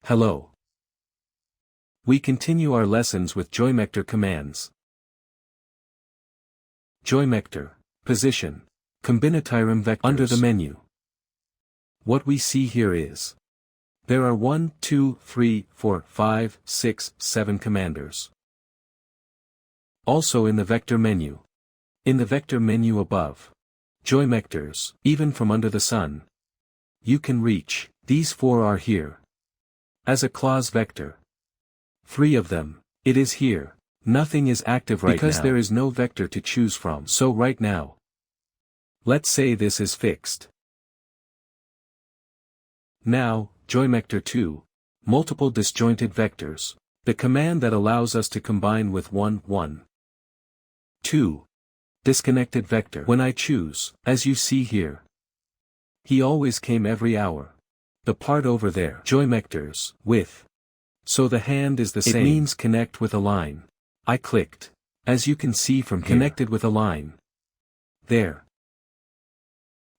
Hello. We continue our lessons with Joymector commands. Joymector, position, combinatorium vectors. Under the menu. What we see here is, there are 1, 2, 3, 4, 5, 6, 7 commanders. Also in the vector menu. In the vector menu above. Joymectors, even from under the sun. You can reach, these 4 are here. As a clause vector. 3 of them, it is here. Nothing is active right now. Because there is no vector to choose from. So right now. Let's say this is fixed. Now, Joymector 2. Multiple disjointed vectors. The command that allows us to combine with 1, 1. 2. Disconnected vector. When I choose, as you see here. He always came every hour. The part over there. Joymectors, with. So the hand is the same. It means connect with a line. I clicked. As you can see from here. Connected with a line. There.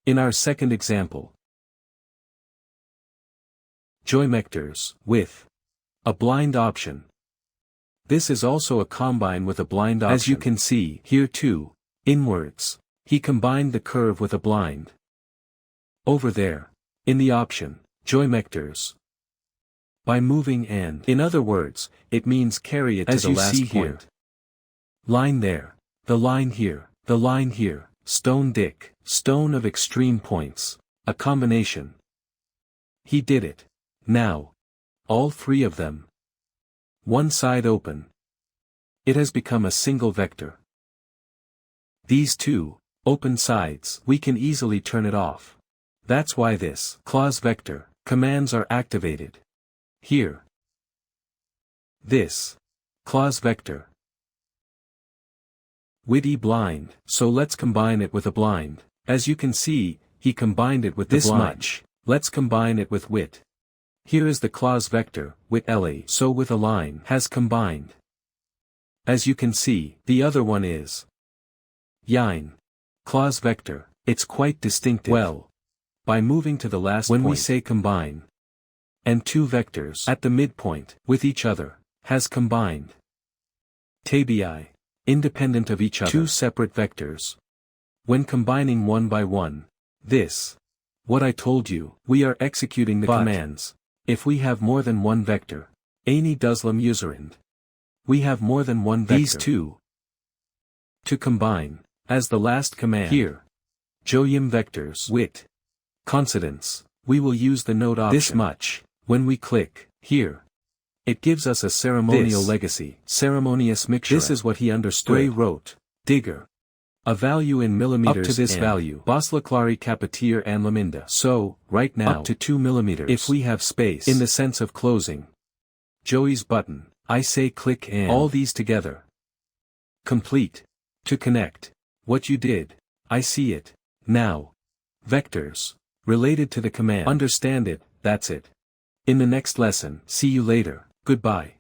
In our second example. Joymectors, with. A blind option. This is also a combine with a blind option. As you can see, here too, inwards, he combined the curve with a blind. Over there, in the option, Joymectors. By moving and. In other words, it means carry it to the last point. Here. Line there, the line here, the line here, stone dick, stone of extreme points, a combination. He did it. Now. All 3 of them. One side open. It has become a single vector. These 2, open sides, we can easily turn it off. That's why this clause vector commands are activated. Here. This clause vector. Witty blind, so let's combine it with a blind. As you can see, he combined it with this much. Let's combine it with wit. Here is the clause vector, wit la, so with a line has combined. As you can see, the other one is yine. Clause vector, it's quite distinctive. Well, by moving to the last point. When we say combine. And 2 vectors at the midpoint, with each other, has combined. Tabi, independent of each other. 2 separate vectors. When combining one by one. This. What I told you, we are executing the commands. If we have more than one vector, any duslam userind. We have more than one vector. These 2. To combine, as the last command. Here. Joym vectors. Wit. Coincidence, we will use the node option. This much, when we click, here. It gives us a ceremonial legacy. Ceremonious mixture. This is what he understood. Gray wrote. Digger. A value in millimeters. Up to this value. Boslaclari capatir and laminda. So, right now. Up to 2 millimeters. If we have space. In the sense of closing. Joey's button. I say click and. All these together. Complete. To connect. What you did. I see it. Now. Vectors. Related to the command. Understand it, that's it. In the next lesson. See you later. Goodbye.